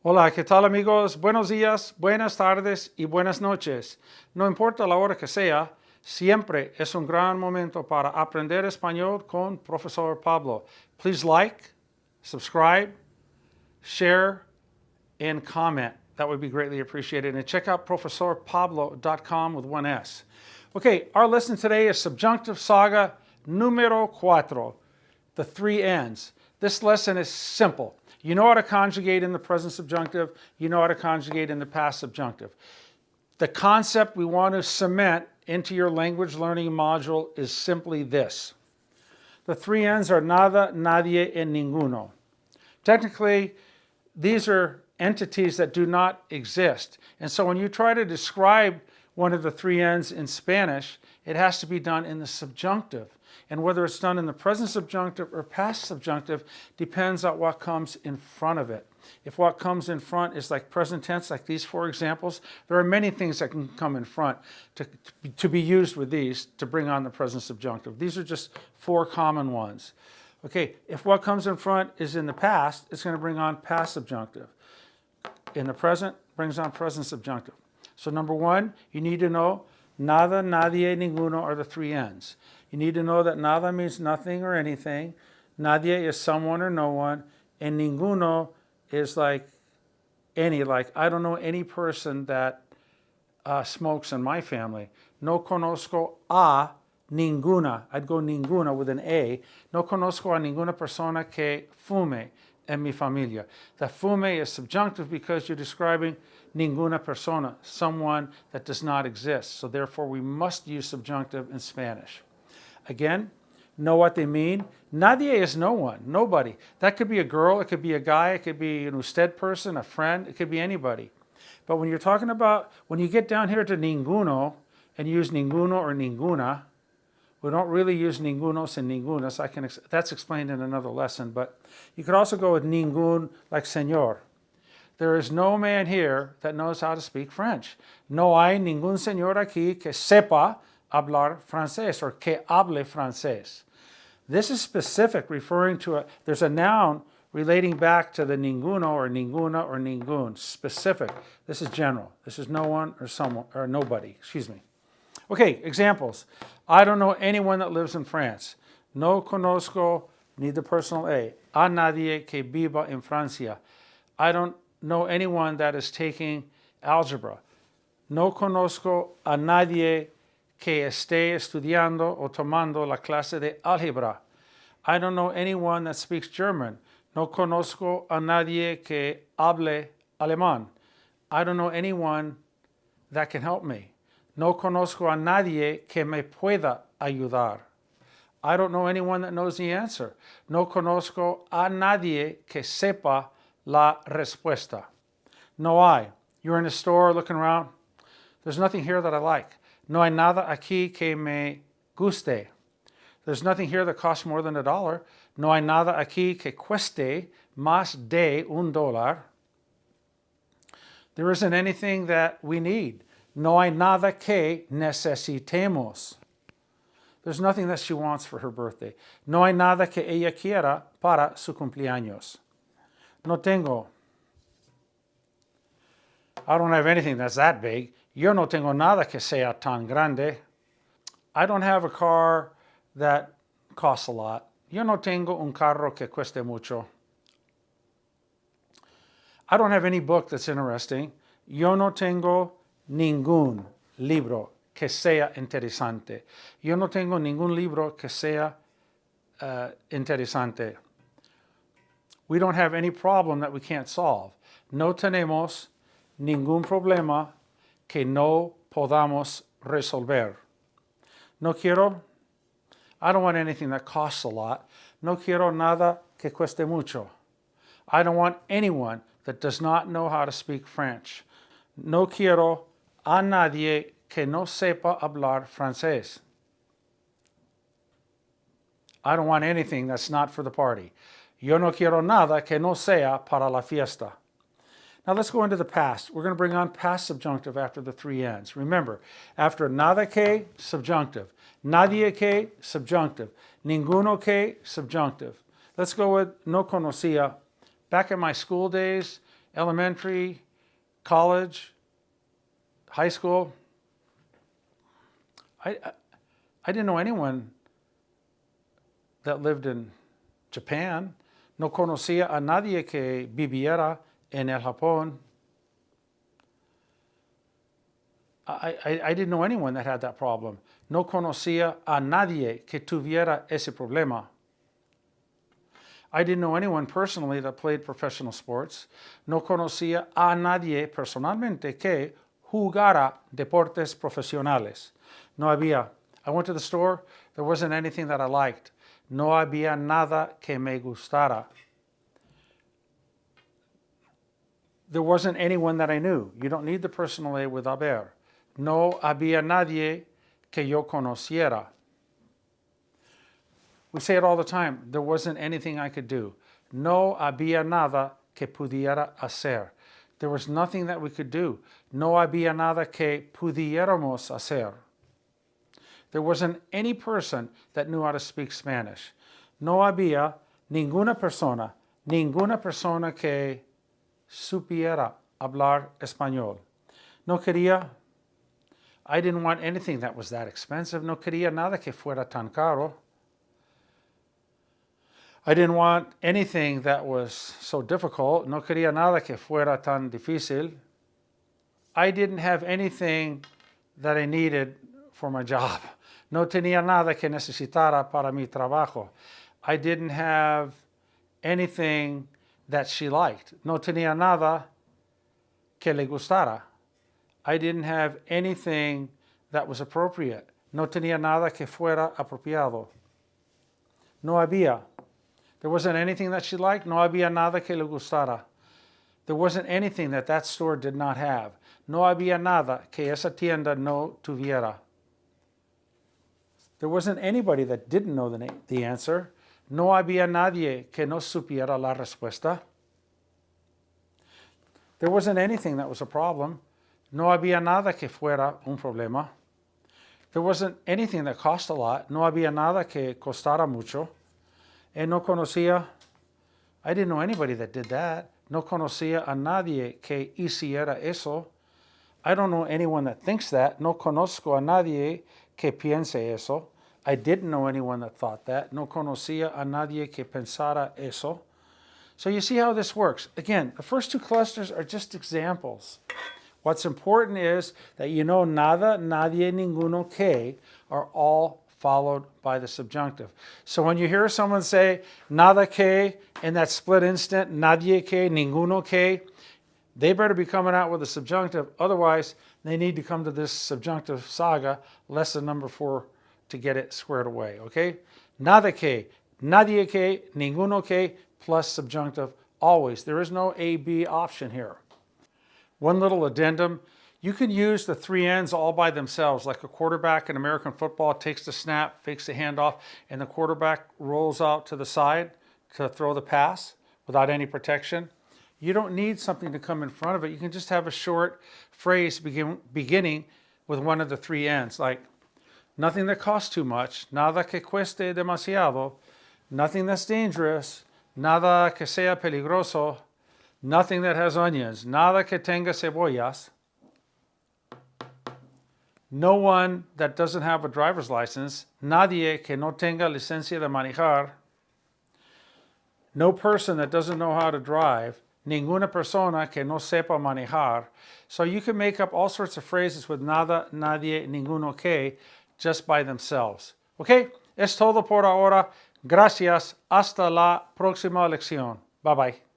Hola, ¿qué tal amigos? Buenos días, buenas tardes y buenas noches. No importa la hora que sea, siempre es un gran momento para aprender español con Profesor Pablo. Please like, subscribe, share, and comment. That would be greatly appreciated. And check out profesorpablo.com with one S. Okay, our lesson today is Subjunctive Saga numero cuatro, the three N's. This lesson is simple. You know how to conjugate in the present subjunctive. You know how to conjugate in the past subjunctive. The concept we want to cement into your language learning module is simply this. The three N's are nada, nadie, and ninguno. Technically, these are entities that do not exist. And so when you try to describe one of the three N's in Spanish, it has to be done in the subjunctive. And whether it's done in the present subjunctive or past subjunctive depends on what comes in front of it. If what comes in front is like present tense, like these four examples, there are many things that can come in front to be used with these to bring on the present subjunctive. These are just four common ones. Okay, if what comes in front is in the past, it's going to bring on past subjunctive. In the present, brings on present subjunctive. So number one, you need to know nada, nadie, ninguno are the three N's. You need to know that nada means nothing or anything, nadie is someone or no one, and ninguno is like any, like I don't know any person that smokes in my family. No conozco a ninguna, I'd go ninguna with an A. No conozco a ninguna persona que fume en mi familia. The fume is subjunctive because you're describing ninguna persona, someone that does not exist. So therefore we must use subjunctive in Spanish. Again, know what they mean. Nadie is no one, nobody. That could be a girl, it could be a guy, it could be an usted person, a friend, it could be anybody. But when you're talking about, when you get down here to ninguno and use ninguno or ninguna, we don't really use ningunos and ningunas. That's explained in another lesson, but you could also go with ningun like señor. There is no man here that knows how to speak French. No hay ningún señor aquí que sepa hablar francés or que hable francés. This is specific, referring to there's a noun relating back to the ninguno or ninguna or ningun, specific. This is general. This is no one or someone or nobody, excuse me. Okay, examples. I don't know anyone that lives in France. No conozco, need the personal A. A nadie que viva en Francia. I don't know anyone that is taking algebra. No conozco a nadie que esté estudiando o tomando la clase de álgebra. I don't know anyone that speaks German. No conozco a nadie que hable alemán. I don't know anyone that can help me. No conozco a nadie que me pueda ayudar. I don't know anyone that knows the answer. No conozco a nadie que sepa la respuesta. No hay. You're in a store looking around. There's nothing here that I like. No hay nada aquí que me guste. There's nothing here that costs more than $1. No hay nada aquí que cueste más de $1. There isn't anything that we need. No hay nada que necesitemos. There's nothing that she wants for her birthday. No hay nada que ella quiera para su cumpleaños. No tengo. I don't have anything that's that big. Yo no tengo nada que sea tan grande. I don't have a car that costs a lot. Yo no tengo un carro que cueste mucho. I don't have any book that's interesting. Yo no tengo ningún libro que sea interesante. Yo no tengo ningún libro que sea interesante. We don't have any problem that we can't solve. No tenemos ningún problema que no podamos resolver. No quiero, I don't want anything that costs a lot. No quiero nada que cueste mucho. I don't want anyone that does not know how to speak French. No quiero a nadie que no sepa hablar francés. I don't want anything that's not for the party. Yo no quiero nada que no sea para la fiesta. Now let's go into the past. We're going to bring on past subjunctive after the three N's. Remember, after nada que, subjunctive. Nadie que, subjunctive. Ninguno que, subjunctive. Let's go with no conocía. Back in my school days, elementary, college, high school. I didn't know anyone that lived in Japan. No conocía a nadie que viviera en el Japón. I didn't know anyone that had that problem. No conocía a nadie que tuviera ese problema. I didn't know anyone personally that played professional sports. No conocía a nadie personalmente que jugara deportes profesionales. No había. I went to the store, there wasn't anything that I liked. No había nada que me gustara. There wasn't anyone that I knew. You don't need the personal A with haber. No había nadie que yo conociera. We say it all the time. There wasn't anything I could do. No había nada que pudiera hacer. There was nothing that we could do. No había nada que pudiéramos hacer. There wasn't any person that knew how to speak Spanish. No había ninguna persona que supiera hablar español. No quería. I didn't want anything that was that expensive. No quería nada que fuera tan caro. I didn't want anything that was so difficult. No quería nada que fuera tan difícil. I didn't have anything that I needed for my job. No tenía nada que necesitara para mi trabajo. I didn't have anything that she liked. No tenía nada que le gustara. I didn't have anything that was appropriate. No tenía nada que fuera apropiado. No había. There wasn't anything that she liked. No había nada que le gustara. There wasn't anything that that store did not have. No había nada que esa tienda no tuviera. There wasn't anybody that didn't know the answer. No había nadie que no supiera la respuesta. There wasn't anything that was a problem. No había nada que fuera un problema. There wasn't anything that cost a lot. No había nada que costara mucho. No conocía. I didn't know anybody that did that. No conocía a nadie que hiciera eso. I don't know anyone that thinks that. No conozco a nadie que piense eso. I didn't know anyone that thought that. No conocía a nadie que pensara eso. So you see how this works. Again, the first two clusters are just examples. What's important is that you know nada, nadie, ninguno, que are all followed by the subjunctive. So when you hear someone say nada que in that split instant, nadie que, ninguno que, they better be coming out with a subjunctive. Otherwise, they need to come to this subjunctive saga, lesson number 4, to get it squared away, okay? Nada que, nadie que, ninguno que, plus subjunctive, always. There is no A-B option here. One little addendum, you can use the 3 N's all by themselves, like a quarterback in American football takes the snap, fakes the handoff, and the quarterback rolls out to the side to throw the pass without any protection. You don't need something to come in front of it. You can just have a short phrase beginning with one of the 3 N's, like nothing that costs too much, nada que cueste demasiado, nothing that's dangerous, nada que sea peligroso, nothing that has onions, nada que tenga cebollas, no one that doesn't have a driver's license, nadie que no tenga licencia de manejar, no person that doesn't know how to drive, ninguna persona que no sepa manejar. So you can make up all sorts of phrases with nada, nadie, ninguno que just by themselves. Okay? Es todo por ahora. Gracias. Hasta la próxima lección. Bye bye.